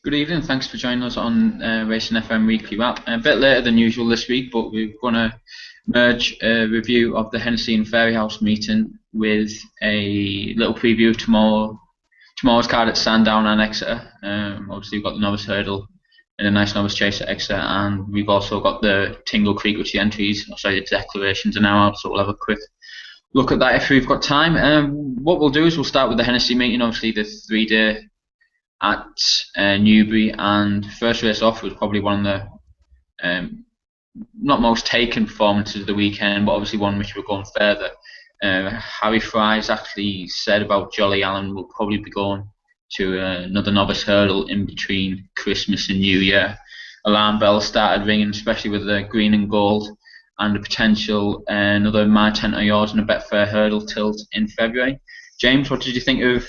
Good evening, thanks for joining us on Racing FM Weekly Wrap. A bit later than usual this week, but we're going to merge a review of the Hennessy and Fairyhouse meeting with a little preview of tomorrow's card at Sandown and Exeter. Obviously we've got the novice hurdle and a nice novice chase at Exeter, and we've also got the Tingle Creek, which the declarations are now out, so we'll have a quick look at that if we've got time. What we'll do is we'll start with the Hennessy meeting, obviously the 3-day at Newbury, and first race off was probably one of the not most taken performances of the weekend, but obviously one which we're going further. Harry Fry's actually said about Jolly Allen will probably be going to another novice hurdle in between Christmas and New Year. Alarm bells started ringing, especially with the green and gold and the potential another My Tent or Yours and a Betfair hurdle tilt in February. James, what did you think of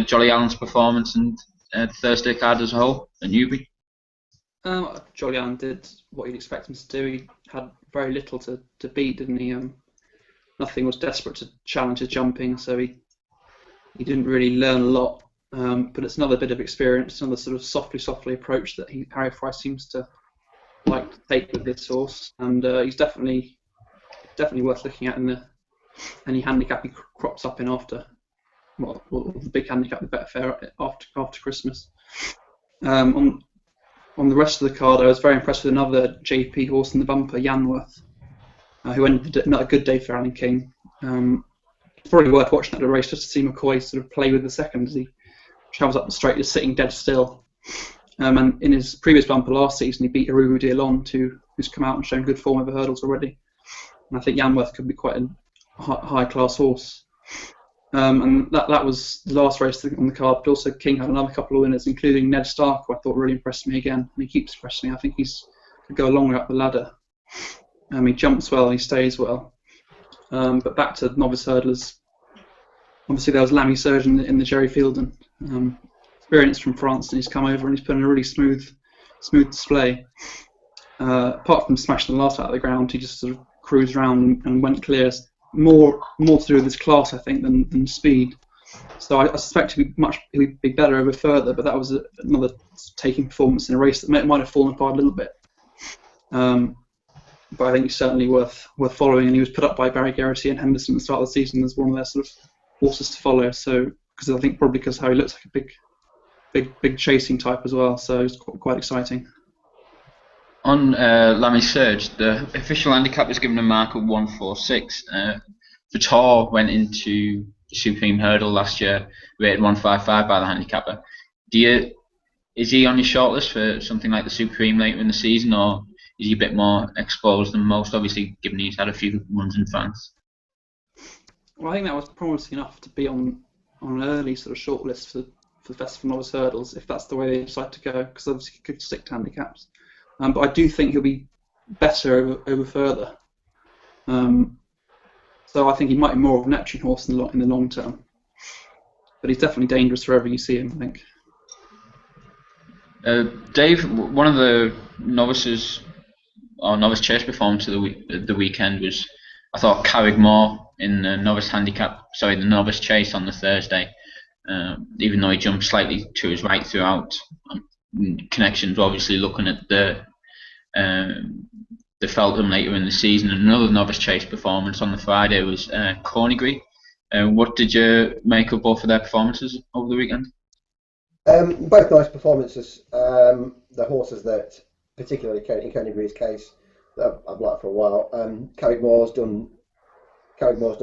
Jolly Allen's performance and the Thursday card as a whole at Newbury? Jolly Allen did what you'd expect him to do. He had very little to beat, didn't he? Nothing was desperate to challenge his jumping, so he didn't really learn a lot. But it's another bit of experience, another sort of softly approach that Harry Fry seems to like to take with this horse, and he's definitely worth looking at in any handicap he crops up in after. Well, the big handicap, the Betfair after Christmas. On the rest of the card, I was very impressed with another JP horse in the bumper, Yanworth, who ended not a good day for Alan King. It's probably worth watching at the race just to see McCoy sort of play with the second as he travels up the straight, just sitting dead still. And in his previous bumper last season, he beat Arubu Dialon, who's come out and shown good form over hurdles already. And I think Yanworth could be quite a high-class horse. And that was the last race on the card, but also King had another couple of winners, including Ned Stark, who I thought really impressed me again, and he keeps impressing me. I think he's could go a long way up the ladder. He jumps well, he stays well. But back to novice hurdlers, obviously there was Lamy Surgeon in the Jerry Fielden, experienced from France, and he's come over and he's put in a really smooth display. Apart from smashing the last out of the ground, he just sort of cruised around and went clear. More to do with his class, I think, than speed. So I suspect he'll be better over further, but that was another taking performance in a race that might have fallen apart a little bit. But I think he's certainly worth following, and he was put up by Barry Geraghty and Henderson at the start of the season as one of their sort of horses to follow. So because how he looks like a big chasing type as well. So it's quite exciting. On Lamy Surge, the official handicap was given a mark of 146. Vitor went into the Supreme Hurdle last year, rated 155 by the handicapper. Is he on your shortlist for something like the Supreme later in the season, or is he a bit more exposed than most, obviously, given he's had a few runs in France? Well, I think that was promising enough to be on an early sort of shortlist for the Festival Novice Hurdles, if that's the way they decide to go, because obviously he could stick to handicaps. But I do think he'll be better over further. So I think he might be more of a Neptune horse in the long term. But he's definitely dangerous wherever you see him, I think. Dave, one of the novice chase performance of the weekend was, I thought, Carrickmore in the the novice chase on the Thursday. Even though he jumped slightly to his right throughout. Connections obviously looking at the Feltham later in the season. And another novice chase performance on the Friday was Cornigree. What did you make of both of their performances over the weekend? Both nice performances. The horses that, particularly in Cornigree's case, that I've liked for a while. Carrickmore's done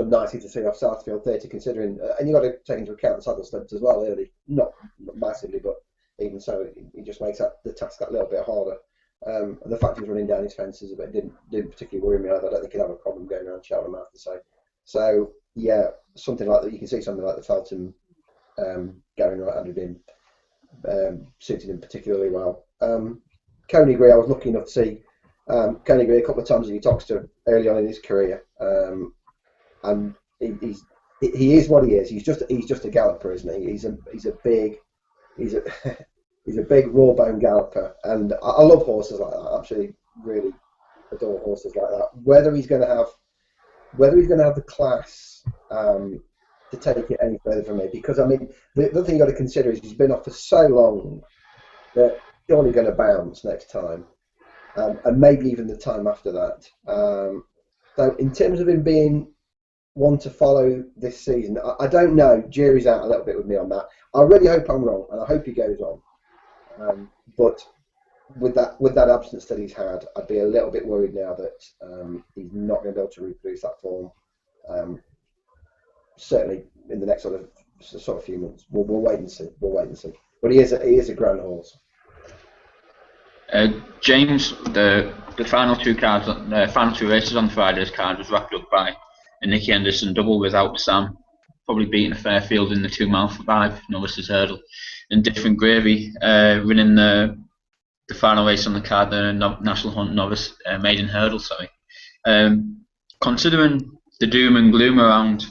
nicely to see off Southfield 30, considering, and you've got to take into account the saddle stunts as well, really. Not massively, but even so, it just makes the task that little bit harder. And the fact he was running down his fences a bit didn't particularly worry me either. I don't think he'd have a problem going around Cheltenham, I have to say. So yeah, something like that. You can see something like the Feltham going right-handed in suited him particularly well. Cornigree, I was lucky enough to see Cornigree a couple of times that he talks to early on in his career, and he is what he is. He's just a galloper, isn't he? He's a big raw bone galloper, and I love horses like that. I absolutely really adore horses like that. Whether he's going to have the class to take it any further from me, because I mean the other thing you've got to consider is he's been off for so long they're surely going to bounce next time, and maybe even the time after that. So in terms of him being one to follow this season, I don't know. Jury's out a little bit with me on that. I really hope I'm wrong, and I hope he goes on. But with that absence that he's had, I'd be a little bit worried now that he's not going to be able to reproduce that form. Certainly in the next sort of few months. We'll wait and see. But he is a grand horse. James, the final two races on Friday's card was wrapped up by a Nicky Henderson double without Sam, probably beating a Fairfield in the 2 mile 5 novices hurdle, and Different Gravy winning the final race on the card, the National Hunt novice maiden hurdle. Considering the doom and gloom around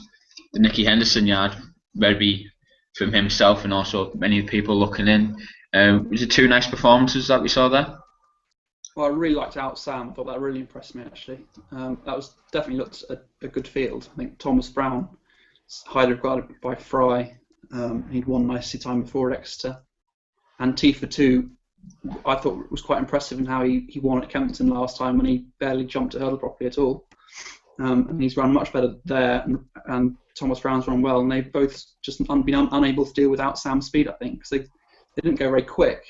the Nicky Henderson yard, maybe from himself and also many people looking in, was it two nice performances that we saw there? Well, I really liked Out Sam. I thought that really impressed me, actually. That was definitely looked a good field. I think Thomas Brown, highly regarded by Fry, he'd won nicely time before at Exeter. And Tifa 2, I thought was quite impressive in how he won at Kempton last time when he barely jumped a hurdle properly at all. And he's run much better there, and Thomas Brown's run well, and they've both just been unable to deal with Out Sam's speed, I think, because they didn't go very quick.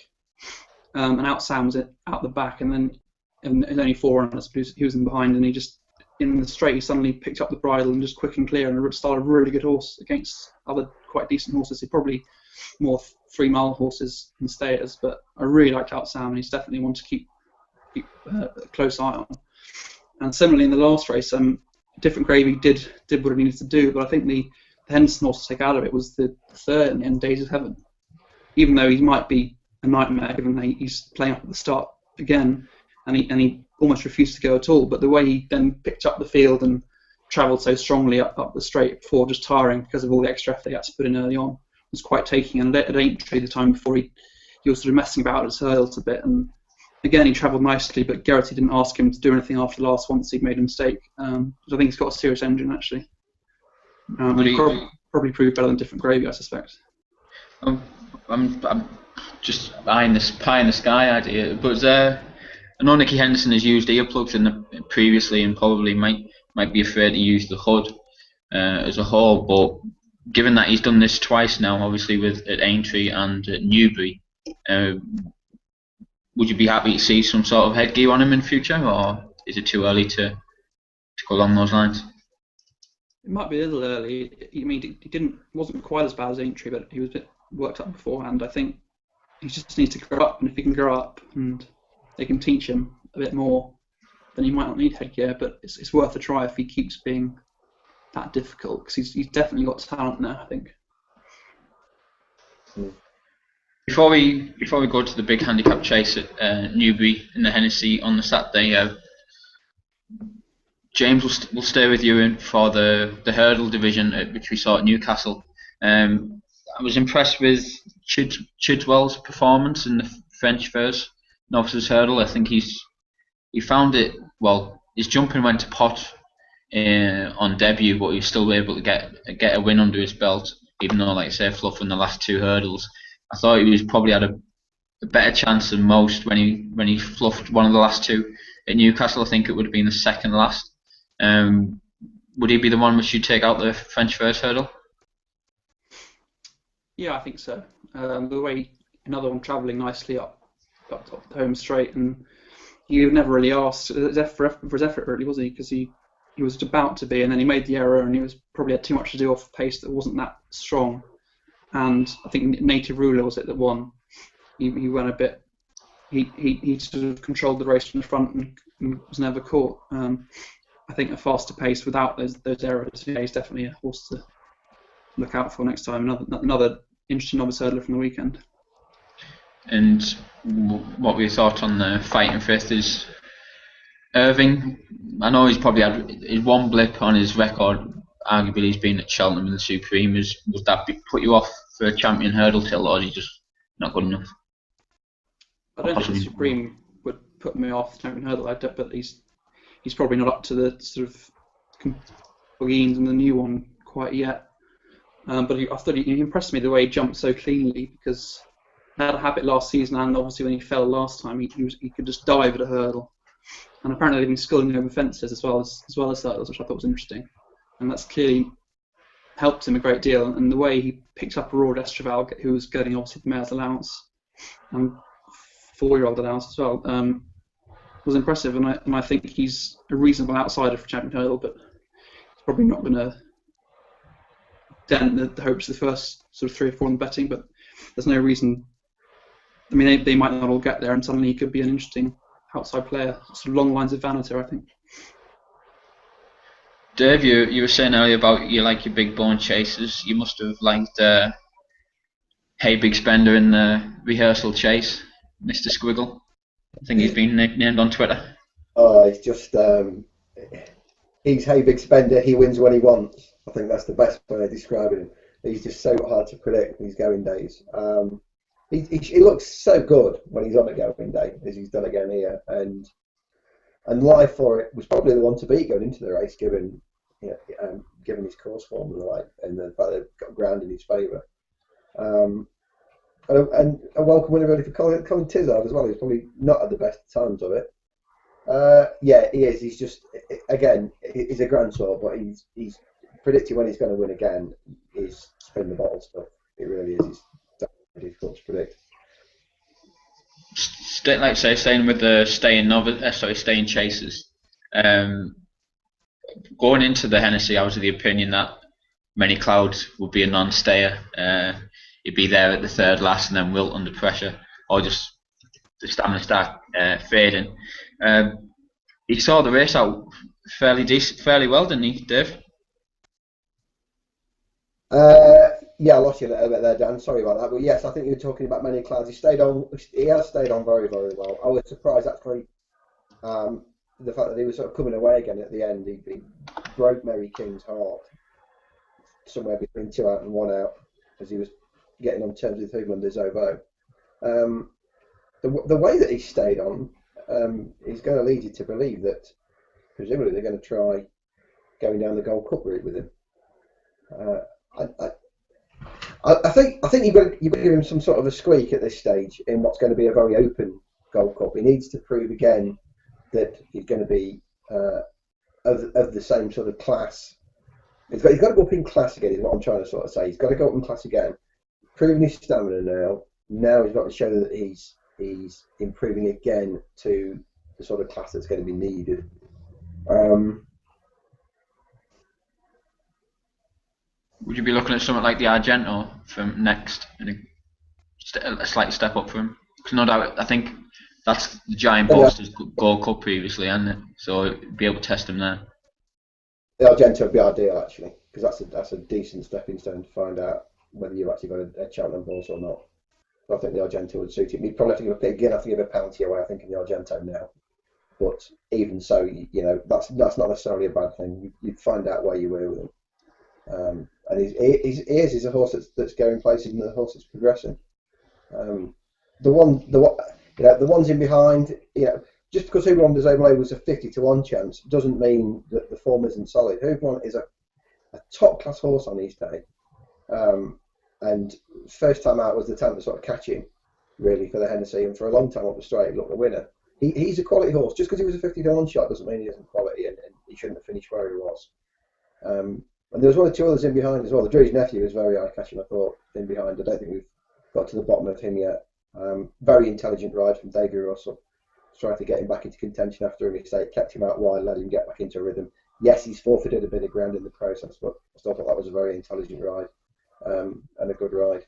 And Out Sam was out the back, and then there's only 4 runners, but he was in behind, and he just, in the straight, he suddenly picked up the bridle and just quick and clear, and started a really good horse against other quite decent horses. He's probably more 3 mile horses than stayers, but I really liked Out Sam, and he's definitely one to keep a close eye on. And similarly in the last race, Different Gravy did what it needed to do, but I think the Henderson horse to take out of it was the third in the end, Days of Heaven. Even though he might be a nightmare, given that he's playing up at the start again, and he almost refused to go at all. But the way he then picked up the field and travelled so strongly up the straight before just tiring because of all the extra effort he had to put in early on was quite taking. And at Aintree the time before, he was sort of messing about his hurdles a bit, and again he travelled nicely, but Geraghty didn't ask him to do anything after the last once he'd made a mistake. I think he's got a serious engine, actually. He probably proved better than Different Gravy, I suspect. I'm just eyeing this pie in the sky idea, but I know Nicky Henderson has used earplugs previously and probably might be afraid to use the hood as a whole, but given that he's done this twice now, obviously at Aintree and at Newbury, would you be happy to see some sort of headgear on him in future, or is it too early to go along those lines? It might be a little early. I mean, he wasn't quite as bad as Aintree, but he was a bit worked up beforehand. I think he just needs to grow up, and if he can grow up and they can teach him a bit more, then he might not need headgear, but it's worth a try if he keeps being that difficult, because he's definitely got talent now, I think. Before we go to the big handicap chase at Newbury in the Hennessy on the Saturday, James will stay with you for the hurdle division which we saw at Newcastle. I was impressed with Chidwell's performance in the French first novices hurdle. I think he found it well. His jumping went to pot on debut, but he was still able to get a win under his belt, even though, like I say, Fluff in the last 2 hurdles. I thought he was probably had a better chance than most when he fluffed one of the last 2 at Newcastle. I think it would have been the second last. Would he be the one which you take out the French first hurdle? Yeah, I think so. The way another one travelling nicely up the home straight, and he never really asked for his effort, really, was he? Because he was about to be, and then he made the error, and he probably had too much to do off a pace that wasn't that strong. And I think Native Ruler was it that won. He went a bit. He sort of controlled the race from the front and was never caught. I think a faster pace without those errors. Yeah, he's definitely a horse to look out for next time. Another interesting novice hurdler from the weekend. And what were your thoughts on the fighting fifth? Is Irving? I know he's probably had his one blip on his record. Arguably, he's been at Cheltenham in the Supreme. Would that put you off for a champion hurdle tilt, or is he just not good enough? I don't think the Supreme would put me off the champion hurdle, but he's probably not up to the sort of Boggins and the new one quite yet. But I thought he impressed me the way he jumped so cleanly, because had a habit last season, and obviously when he fell last time, he could just dive at a hurdle. And apparently they've been sculling over fences as well as hurdles, which I thought was interesting. And that's clearly helped him a great deal. And the way he picked up a Raw Estraval, who was getting obviously the mayor's allowance and 4-year-old allowance as well, was impressive. And I think he's a reasonable outsider for Champion Hurdle, but it's probably not going to dent the hopes of the first sort of 3 or 4 in the betting. But there's no reason. I mean, they might not all get there, and suddenly he could be an interesting outside player, sort of long lines of Vanater, I think. Dave, you were saying earlier about you like your big bone chasers. You must have liked Hey Big Spender in the rehearsal chase, Mr. Squiggle. I think he's been nicknamed on Twitter. Oh, it's just he's Hey Big Spender. He wins when he wants. I think that's the best way of describing him. He's just so hard to predict these going days. He looks so good when he's on a going day, as he's done again here, and Live for It was probably the one to beat going into the race, given his course form and the like, and the fact they've got ground in his favour. And a welcome winner really for Colin Tizard as well. He's probably not at the best times of it. Yeah, he is. He's just, again, he's a grand sort, but he's predicting when he's going to win again is spin the bottle stuff. It really is. It's difficult to predict. Staying with the staying chasers. Going into the Hennessy, I was of the opinion that Many Clouds would be a non-stayer. He'd be there at the third last and then wilt under pressure, or just the stamina start fading. He saw the race out fairly well, didn't he, Dave? Yeah, I lost you a little bit there, Dan. Sorry about that. But yes, I think you were talking about Many Clouds. He has stayed on very, very well. I was surprised actually. The fact that he was sort of coming away again at the end, he broke Mary King's heart somewhere between 2 out and 1 out as he was getting on terms with Hugman de Zobo. The way that he stayed on is going to lead you to believe that presumably they're going to try going down the Gold Cup route with him. I think you've got to give him some sort of a squeak at this stage in what's going to be a very open Gold Cup. He needs to prove again that he's going to be of the same sort of class. He's got to go up in class again, is what I'm trying to sort of say. He's got to go up in class again. Proving his stamina now. Now he's got to show that he's improving again to the sort of class that's going to be needed. Would you be looking at something like the Argento from next, and a slight step up for him? Because no doubt, I think that's the giant boaster's Gold Cup previously, hasn't it? So be able to test him there. The Argento would be ideal actually, because that's a decent stepping stone to find out whether you've actually got a Cheltenham horse or not. So I think the Argento would suit him. You'd probably have to give a penalty away, I think, in the Argento now. But even so, that's not necessarily a bad thing. You'd find out where you were with him. And he's a horse that's going places, and the horse that's progressing. The ones in behind, just because Houblon des Oblais was a 50-1 chance doesn't mean that the form isn't solid. Houblon is a top class horse on his day, and first time out was the time to sort of catch him, really, for the Hennessy, and for a long time up the straight he looked the winner. He's a quality horse. Just because he was a 50-1 shot doesn't mean he isn't quality, and he shouldn't have finished where he was. And there was 1 or 2 others in behind as well. The Drew's nephew was very eye-catching, I thought, in behind. I don't think we've got to the bottom of him yet. Very intelligent ride from Davy Russell. Trying to get him back into contention after a mistake, kept him out wide, let him get back into rhythm. Yes, he's forfeited a bit of ground in the process, but I still thought that was a very intelligent ride and a good ride.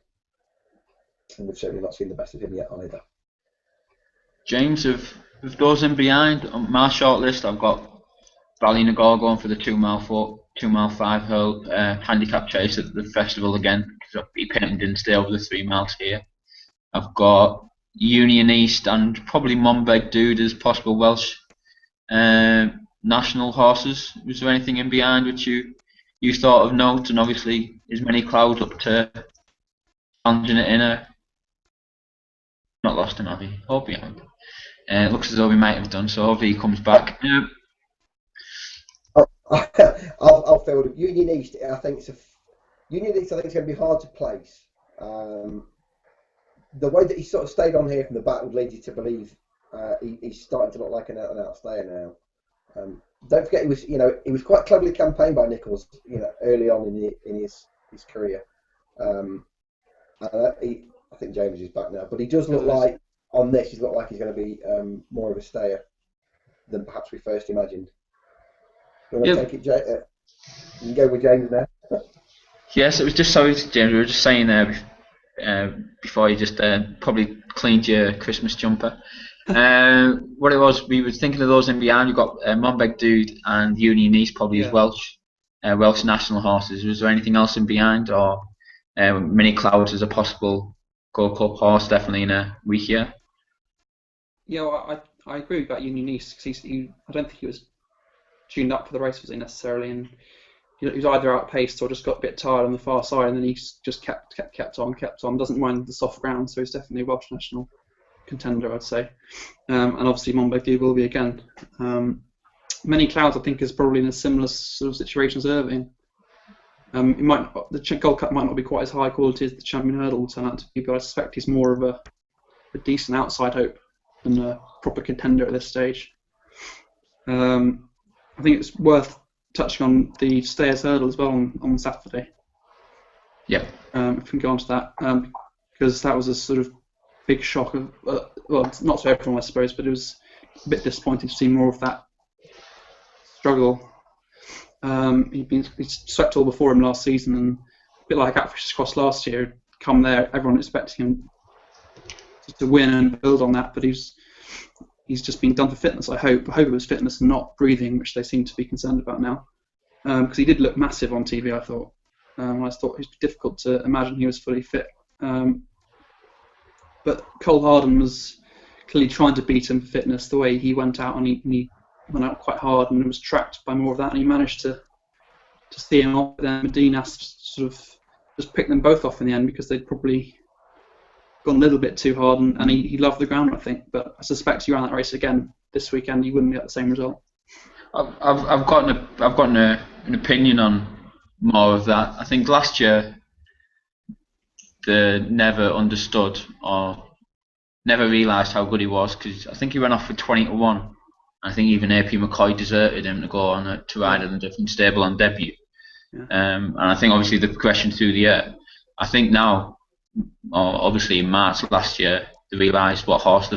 And we've certainly not seen the best of him yet either. James, of those in behind, on my shortlist, I've got Ballynagor going for the 2 mile 5 hole handicap chase at the festival again, because he apparently didn't stay over the 3 miles here. I've got Union East and probably Monbeg Dude as possible Welsh national horses. Was there anything in behind which you thought of note? And obviously, is Many Clouds up to challenging it in a... Not lost him, have he? Hope he hasn't. It looks as though we might have done, so hopefully he comes back. I'll field it. Union East, I think it's going to be hard to place. the way that he sort of stayed on here from the back would lead you to believe he's starting to look like an out-and-out stayer now. Don't forget, he was quite cleverly campaigned by Nichols, early on in his career. I think James is back now, but he does look like on this. He's looked like he's going to be more of a stayer than perhaps we first imagined. You want to take it, James? You can go with James now. Yes, it was just sorry, James. We were just saying there before you just probably cleaned your Christmas jumper. What it was, we were thinking of those in behind. You've got Monbeg Dude and Union East, probably as Welsh national horses. Was there anything else in behind, or Mini Clouds as a possible Gold Cup horse, definitely in a week year? Yeah, well, I agree about Union East, because I don't think he was tuned up for the race, was he, necessarily, and he was either outpaced or just got a bit tired on the far side, and then he just kept on. Doesn't mind the soft ground, so he's definitely a Welsh national contender, I'd say. And obviously Monbeg Dude will be again. Many Clouds, I think, is probably in a similar sort of situation as Irving. The Gold Cup might not be quite as high quality as the Champion Hurdle will turn out to be, but I suspect he's more of a decent outside hope than a proper contender at this stage. I think it's worth touching on the Stayers Hurdle as well on Saturday. Yeah. If we can go on to that, because that was a sort of big shock. Well, not to everyone, I suppose, but it was a bit disappointing to see more of that struggle. He swept all before him last season, and a bit like Atfish's Cross last year, come there, everyone expecting him to win and build on that, but he's just been done for fitness. I hope it was fitness and not breathing, which they seem to be concerned about now, because he did look massive on TV. I thought it was difficult to imagine he was fully fit. But Cole Harden was clearly trying to beat him for fitness. The way he went out, and he went out quite hard and was tracked by more of that, and he managed to see him off. Then Medina sort of just picked them both off in the end, because they'd probably gone a little bit too hard, and he loved the ground, I think. But I suspect if you ran that race again this weekend, you wouldn't get the same result. I've gotten an opinion on more of that. I think last year they never understood or never realised how good he was, because I think he went off for 20-1. I think even AP McCoy deserted him to go on to ride in a different stable on debut. Yeah. And I think obviously the progression through the year. I think now, obviously in March last year, they realised what horse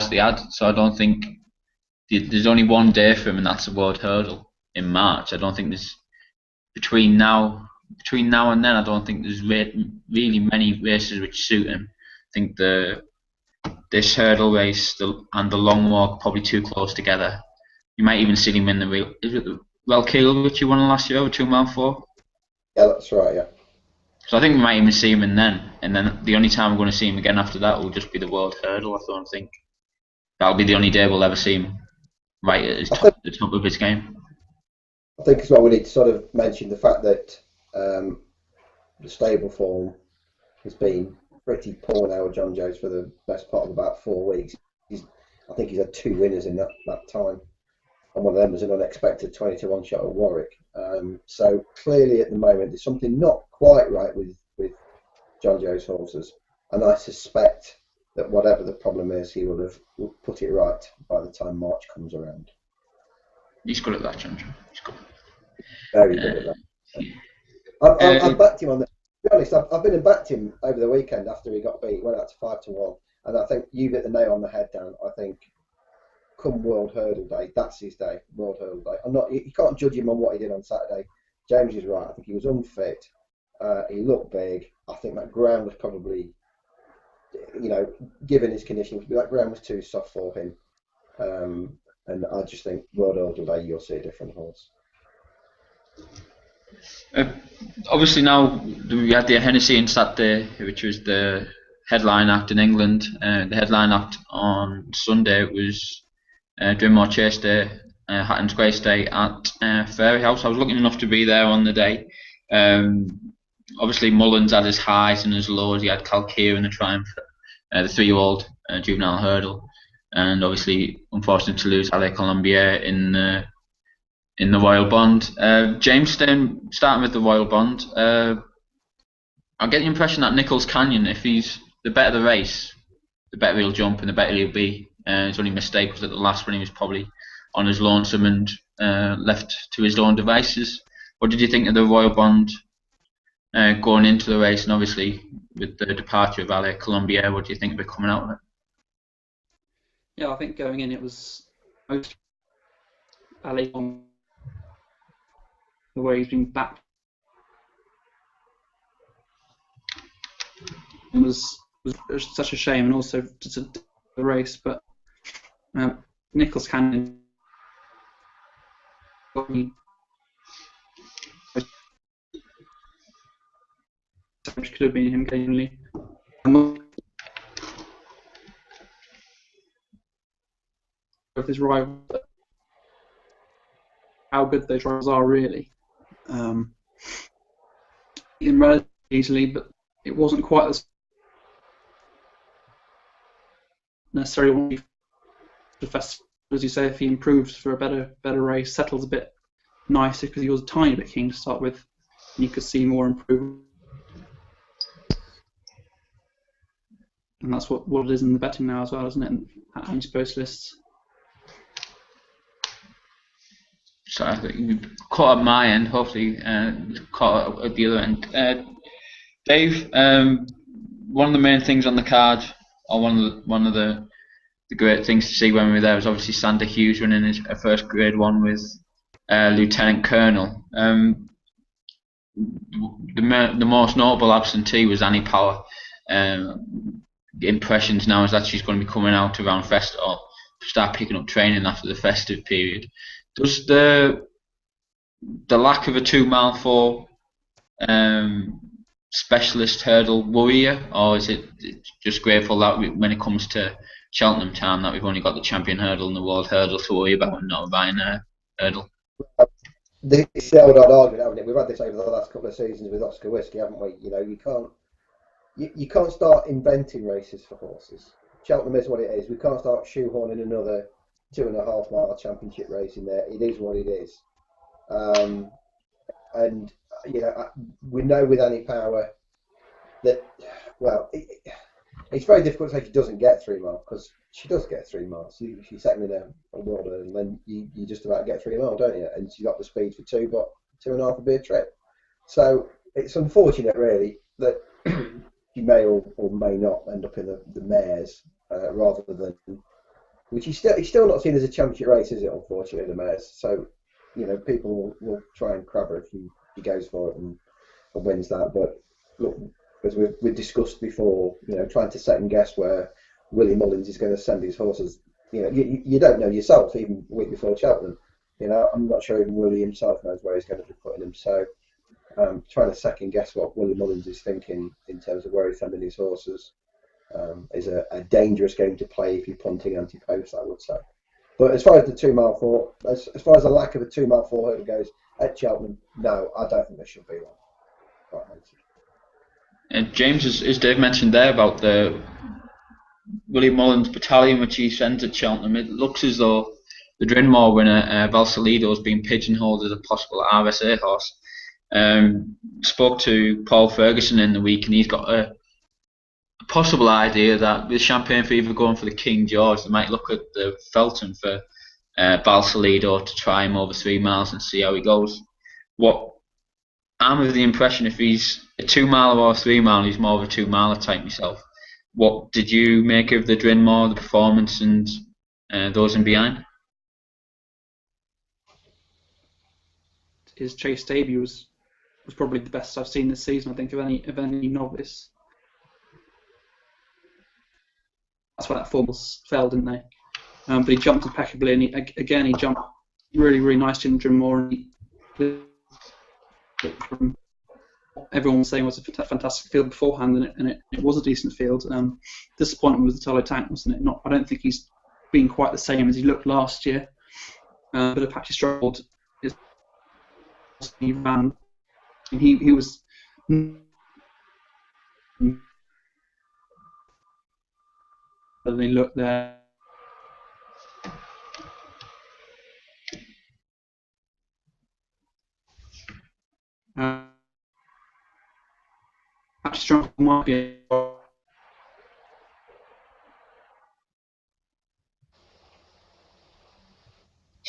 they had. So I don't think there's only one day for him, and that's the World Hurdle in March. I don't think there's between now and then. I don't think there's really many races which suit him. I think this hurdle race and the long walk probably too close together. You might even see him in the Welkill, which he won last year, over 2 mile 4. Yeah, that's right. Yeah. So I think we might even see him in then, and then the only time we're going to see him again after that will just be the World Hurdle. I don't think that'll be the only day we'll ever see him right at the top of his game. I think as well we need to sort of mention the fact that the stable form has been pretty poor now with John Jones for the best part of about 4 weeks. I think he's had 2 winners in that time, and one of them was an unexpected 20-1 shot at Warwick. So clearly at the moment there's something not quite right with John Jones horses, and I suspect that whatever the problem is, he will have put it right by the time March comes around. He's good at that, John. He's good. Very good at that. I've backed him on that. To be honest, I've been and backed him over the weekend after he got beat. Went out to 5-1, and I think you hit the nail on the head, Dan. I think come World Hurdle Day, that's his day. World Hurdle Day. You can't judge him on what he did on Saturday. James is right. I think he was unfit. He looked big. I think that ground was probably, given his condition, that ground was too soft for him. And I just think World Hurdle Day, you'll see a different horse. Obviously now we had the Hennessy on Saturday, which was the headline act in England. The headline act on Sunday was Dwinmore Chase Day, Hatton's Grace Day at Fairyhouse. I was lucky enough to be there on the day. Obviously Mullins had his highs and his lows. He had Calcare in the Triumph, the 3-year-old juvenile hurdle, and obviously unfortunate to lose Ale Colombier in the Royal Bond. James, starting with the Royal Bond, I get the impression that Nichols Canyon, if he's the better the race, the better he'll jump and the better he'll be. His only mistake was at the last when he was probably on his lonesome and left to his own devices. What did you think of the Royal Bond going into the race, and obviously with the departure of Ale Colombier, what do you think of it coming out of it? Yeah, I think going in it was mostly Ale on the way he's been back. It was such a shame, and also just the race. But Nicholas Cannon could have been him getting the of his rival. How good those rivals are, really. In relatively easily, but it wasn't quite as necessarily the festival, as you say. If he improves for a better race, settles a bit nicer, because he was a tiny bit keen to start with, and you could see more improvement. And that's what it is in the betting now as well, isn't it? At Andy's post lists. So I think you caught at my end, hopefully caught at the other end. Dave, one of the main things on the card, or one of the great things to see when we were there, was obviously Sander Hughes winning his first Grade 1 with Lieutenant Colonel. The most notable absentee was Annie Power. The impressions now is that she's going to be coming out around or start picking up training after the festive period. Does the lack of a 2 mile 4 specialist hurdle worry you, or is it just grateful that when it comes to Cheltenham Town that we've only got the champion hurdle and the world hurdle to worry about and not a Ryanair hurdle? It's the old argument, haven't it? We've had this over the last couple of seasons with Oscar Whiskey, haven't we? You know, you can't start inventing races for horses. Cheltenham is what it is. We can't start shoehorning another 2.5 mile championship race in there. It is what it is. And you know, we know with Annie Power that, well, it's very difficult to say she doesn't get 3 miles, because she does get 3 miles. She's second in a world, and then you just about get 3 miles, don't you? And she's got the speed for 2, but 2.5 would be a trip. So it's unfortunate, really, that she may or may not end up in the mares rather than, which is still not seen as a championship race, is it? Unfortunately, the mares. So you know, people will try and crab her if he goes for it and wins that. But look, as we've discussed before, you know, trying to second guess where Willie Mullins is going to send his horses, you know, you don't know yourself even a week before Cheltenham. You know, I'm not sure even Willie himself knows where he's going to be putting them. So trying to second guess what Willie Mullins is thinking in terms of where he's sending his horses is a dangerous game to play if you're punting anti-post, I would say. But as far as the 2 mile 4, as far as the lack of a 2 mile 4 hurdle goes at Cheltenham, no, I don't think there should be one. Quite honestly. And James, as Dave mentioned there about the William Mullins battalion which he sends at Cheltenham, it looks as though the Drinmore winner, Valsalido, has been pigeonholed as a possible RSA horse. Spoke to Paul Ferguson in the week, and he's got a possible idea that with Champagne Fever going for the King George, they might look at the Felton for Valsalido to try him over 3 miles and see how he goes. I'm of the impression if he's a 2 mile or a 3 mile, he's more of a 2 miler type myself. What did you make of the Drinmore, the performance, and those in behind? His chase debut was probably the best I've seen this season, I think, of any novice. That's why that form failed, didn't they? But he jumped impeccably, and he jumped really, really nicely in Drinmore. From everyone was saying it was a fantastic field beforehand, and it was a decent field. Disappointment with the Tolo Tank, wasn't it? I don't think he's been quite the same as he looked last year. But Apache struggled. He ran. He was. But they looked there. Actually, strong might be.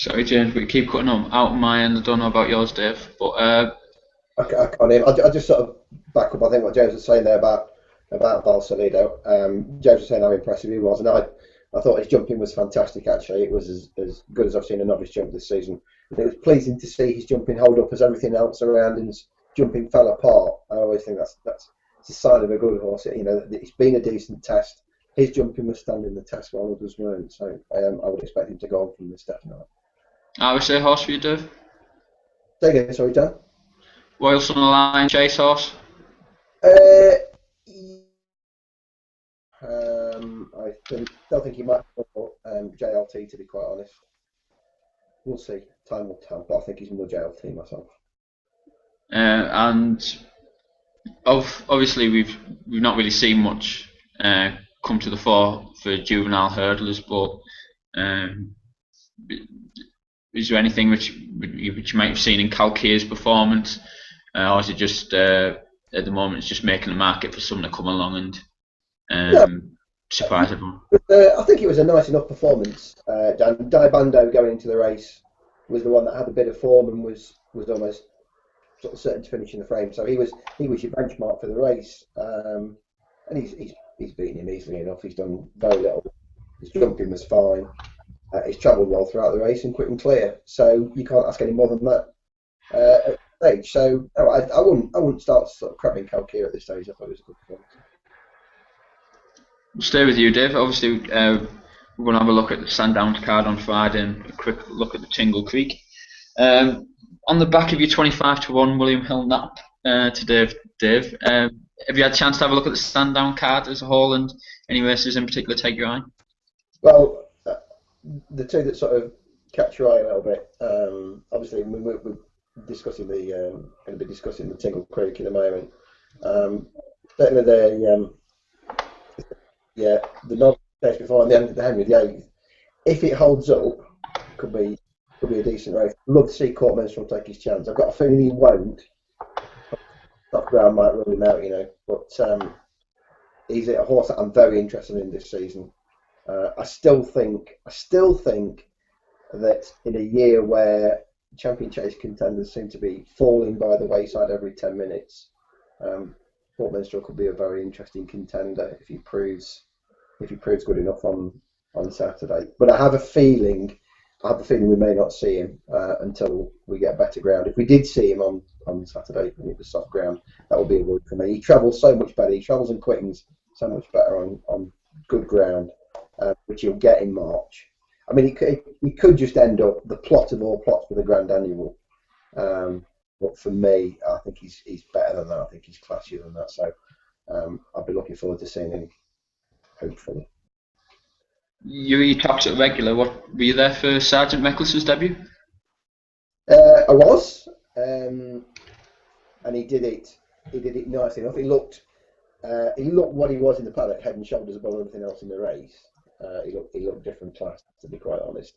Sorry, James, but you keep cutting out on my end. I don't know about yours, Dave. But I can't hear. I just sort of back up. I think what James was saying there about Valsalido. James was saying how impressive he was, and I thought his jumping was fantastic. Actually, it was as good as I've seen a novice jump this season. And it was pleasing to see his jumping hold up as everything else around his jumping fell apart. I always think that's a sign of a good horse. You know, it's been a decent test. His jumping was standing the test while others weren't. So I would expect him to go on from this definitely. I would say horse for you, Dave. Say again, sorry, Dan. Royal Sun Line Chase horse. Don't think he might go JLT, to be quite honest. We'll see. Time will tell, but I think he's more JLT myself. And obviously we've not really seen much come to the fore for juvenile hurdlers, but is there anything which you might have seen in Kalkir's performance, or is it just at the moment it's just making a market for someone to come along and surprise everyone? I think it was a nice enough performance. Daibando going into the race was the one that had a bit of form and was almost sort of certain to finish in the frame. So he was your benchmark for the race, and he's beaten him easily enough. He's done very little. His jumping was fine. He's travelled well throughout the race and quick and clear. So you can't ask any more than that at this stage. So no, I wouldn't start sort of crabbing Kalkir at this stage. I thought it was a good performance. We'll stay with you, Dave. Obviously, we're going to have a look at the Sandown card on Friday and a quick look at the Tingle Creek. On the back of your 25-1 William Hill nap today, Dave, have you had a chance to have a look at the Sandown card as a whole and any races in particular take your eye? Well, the two that sort of catch your eye a little bit. Obviously, we're discussing going to be discussing the Tingle Creek in a moment. Certainly, the nod test before the end of the Henry VIII. If it holds up, could be a decent race. Love to see Court Minstrel take his chance. I've got a feeling he won't. Top ground might rule him out, you know. But he's a horse that I'm very interested in this season. I still think that in a year where champion chase contenders seem to be falling by the wayside every 10 minutes, Court Minstrel could be a very interesting contender if he proves good enough on Saturday. But I have a feeling we may not see him until we get better ground. If we did see him on Saturday and it was soft ground, that would be a worry for me. He travels so much better. He travels and quickens so much better on good ground, which he'll get in March. I mean, he could just end up the plot of all plots for the Grand Annual. But for me, I think he's better than that. I think he's classier than that. So I'll be looking forward to seeing him, hopefully. You topped it regular. Were you there for Sergeant Meckless's debut? I was, and he did it nicely enough. He looked what he was in the paddock, head and shoulders above everything else in the race. He looked different class, to be quite honest.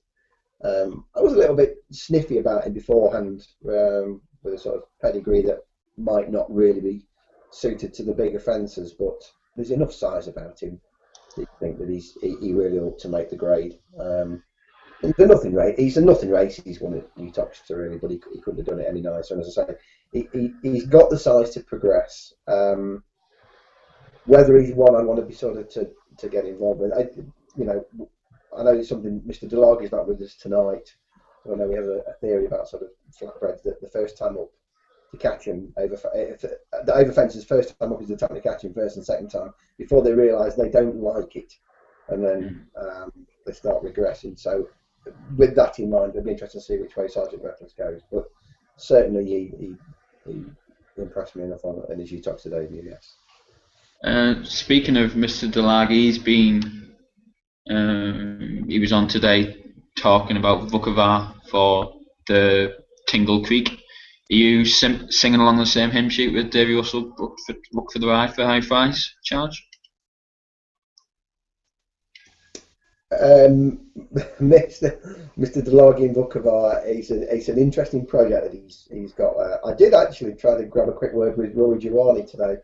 I was a little bit sniffy about him beforehand, with a sort of pedigree that might not really be suited to the bigger fences, but there's enough size about him that you think that he really ought to make the grade. He's a nothing race. He's won it. He touched to really, but he couldn't have done it any nicer. And as I say, he's got the size to progress. Whether he's one I want to be sort of to get involved with. I know it's something Mr. Delaghi's not with us tonight. I know we have a theory about sort of flatbreads that the first time up to catch him the over fences first time up is the time to catch him first and second time before they realise they don't like it, and then they start regressing. So with that in mind, it'll be interesting to see which way Sergeant Meckless goes. But certainly he impressed me enough in his Utah debut. Yes. Speaking of Mr. Delaghi, he was on today talking about Vukovar for the Tingle Creek. Are you singing along the same hymn sheet with Davy Russell, Look for the Ride for High Price, Charge? Mr. Delaghi in Vukovar, it's an interesting project that he's got. I did actually try to grab a quick word with Rory Giovanni today.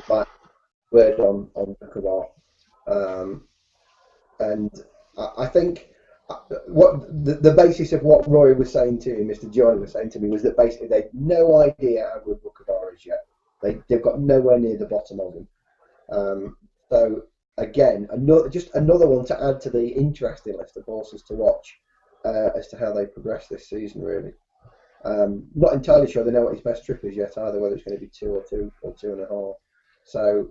My word on Vukovar. And I think what the basis of what Roy was saying to me, Mr. Joy was saying to me, was that basically they've no idea how good Rukavara is yet. They've got nowhere near the bottom of him. So again, another one to add to the interesting list of horses to watch as to how they progress this season. Really, not entirely sure they know what his best trip is yet either, whether it's going to be 2 or 2 or 2.5. So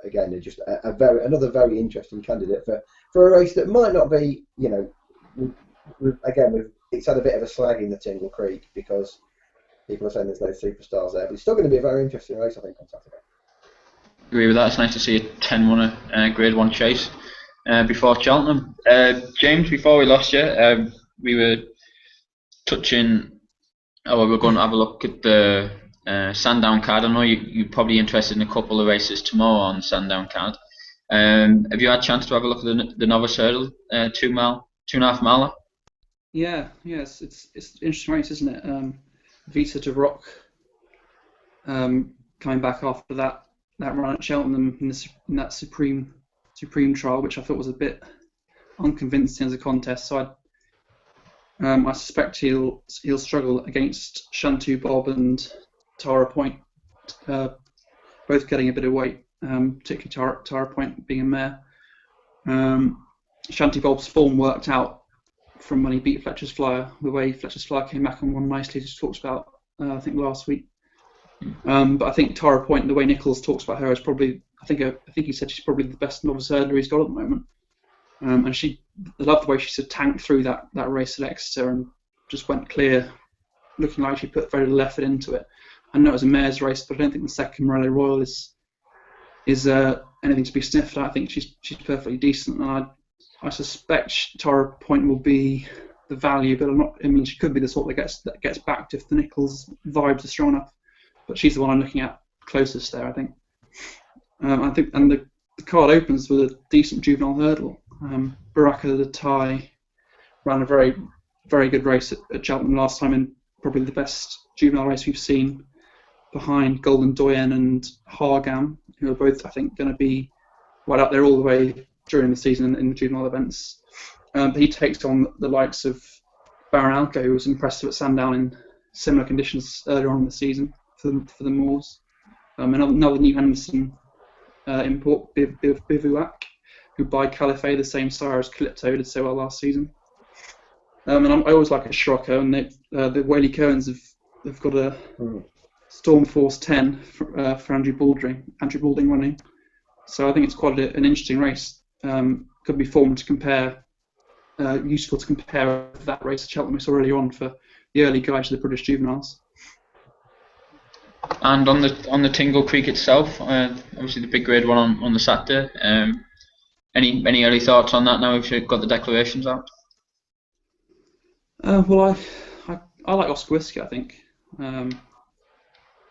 again, they're just another very interesting candidate for a race that might not be, it's had a bit of a slag in the Tingle Creek because people are saying there's no superstars there, but it's still going to be a very interesting race, I think, on Saturday. Agree with that. It's nice to see a 10-runner Grade 1 chase before Cheltenham. James, before we lost you, we were touching. We're going to have a look at the Sandown card. I know you're probably interested in a couple of races tomorrow on the Sandown card. Have you had a chance to have a look at the novice hurdle, 2.5 miler? Yeah, it's an interesting race, isn't it? Vita de Rock coming back after that run at Cheltenham in that Supreme trial, which I thought was a bit unconvincing as a contest. So I suspect he'll struggle against Shantu Bob and Tara Point, both getting a bit of weight, particularly Tara Point being a mare. Shantu Bob's form worked out from when he beat Fletcher's Flyer, the way Fletcher's Flyer came back and won nicely, as talked about, I think, last week. But I think Tara Point, the way Nichols talks about her, is probably, I think he said she's probably the best novice hurdler he's got at the moment. And I love the way she sort of tanked through that race at Exeter and just went clear, looking like she put very little effort into it. I know it was a mare's race, but I don't think the second Morello Royal is anything to be sniffed at. I think she's perfectly decent, and I suspect Tara Point will be the value, but she could be the sort that gets backed if the Nichols vibes are strong enough. But she's the one I'm looking at closest there, I think. And the card opens with a decent juvenile hurdle. Baraka the Thai ran a very, very good race at Cheltenham last time, and probably the best juvenile race we've seen, behind Golden Doyen and Hargam, who are both, I think, going to be right up there all the way during the season in the juvenile events. But he takes on the likes of Baron Alco, who was impressive at Sandown in similar conditions earlier on in the season for the Moors. Another New Henderson import, Bivouac, who by Caliphate, the same sire as Calypto, did so well last season. And I always like a Scirocco, and the Whaley Cohens have got a Storm Force 10 for Andrew Balding running. So I think it's quite an interesting race. Could be formed to compare, useful to compare with that race at Cheltenham we saw earlier on for the early guide to the British juveniles. And on the Tingle Creek itself, obviously the big Grade 1 on the Saturday. Any early thoughts on that now we've got the declarations out? Well, I like Oscar Whiskey, I think.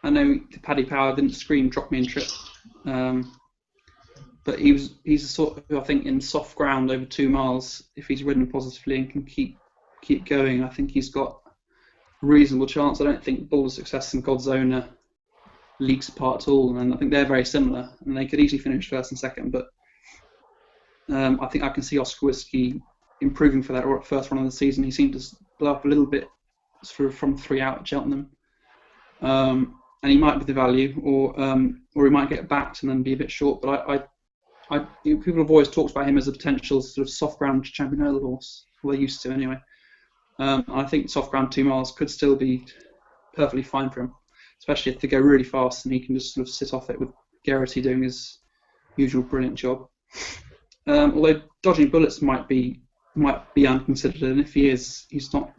I know Paddy Power didn't scream "drop me in trip," but he's a sort of, I think, in soft ground over 2 miles, if he's ridden positively and can keep going, I think he's got a reasonable chance. I don't think Bull's success and God's Owner leaks apart at all, and I think they're very similar, and they could easily finish first and second, but I think I can see Oscar Whiskey improving for that first run of the season. He seemed to blow up a little bit from 3 out at Cheltenham. And he might be the value, or he might get backed and then be a bit short. But people have always talked about him as a potential sort of soft ground champion hurdle horse. Well, they used to anyway. I think soft ground 2 miles could still be perfectly fine for him, especially if they go really fast and he can just sort of sit off it with Geraghty doing his usual brilliant job. Although Dodging Bullets might be unconsidered, and if he is, he's not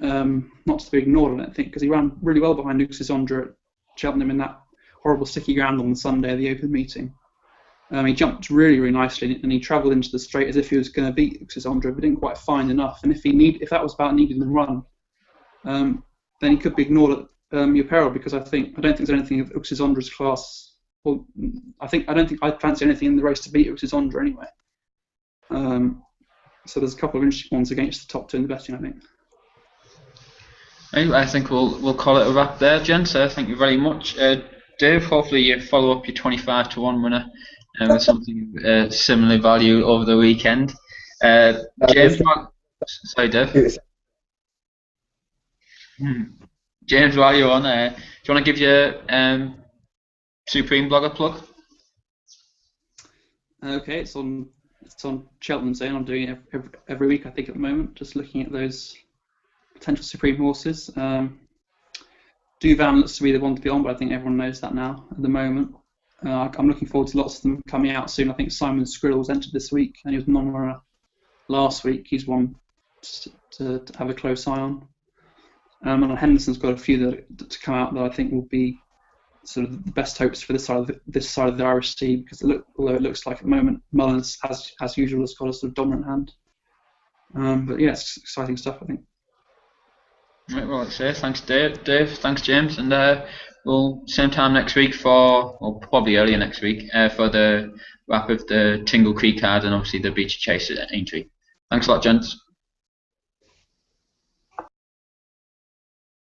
to be ignored, I don't think, because he ran really well behind Uxis Ondra at Cheltenham in that horrible sticky ground on the Sunday of the open meeting. He jumped really, really nicely, and he travelled into the straight as if he was going to beat Uxis Ondra, but didn't quite find enough. And if that was about needing the run, then he could be ignored at your peril, because I don't think there's anything of Uxis Ondra's class. Well, I don't think I'd fancy anything in the race to beat Uxis Ondra anyway. So there's a couple of interesting ones against the top 2 in the betting, I think. Anyway, I think we'll call it a wrap there, gents. Thank you very much. Dave, hopefully you follow up your 25-1 winner with something similar value over the weekend. James, sorry, Dave. James, while you're on, do you want to give your Supreme Blogger plug? Okay, it's on Cheltenham Zone. I'm doing it every week, I think, at the moment. Just looking at those potential Supreme horses. Duvan looks to be the one to be on, but I think everyone knows that now at the moment. I'm looking forward to lots of them coming out soon. I think Simon Skrill was entered this week, and he was non-runner last week. He's one to have a close eye on. And Henderson's got a few to come out that I think will be sort of the best hopes for this side of the Irish team, because although it looks like at the moment Mullins, as usual, has got a sort of dominant hand. But yeah, it's exciting stuff, I think. Right, well, that's it. Thanks, Dave. Thanks, James. And we'll same time next week or probably earlier next week, for the wrap of the Tingle Creek card and obviously the Beach Chase at Aintree. Thanks a lot, gents.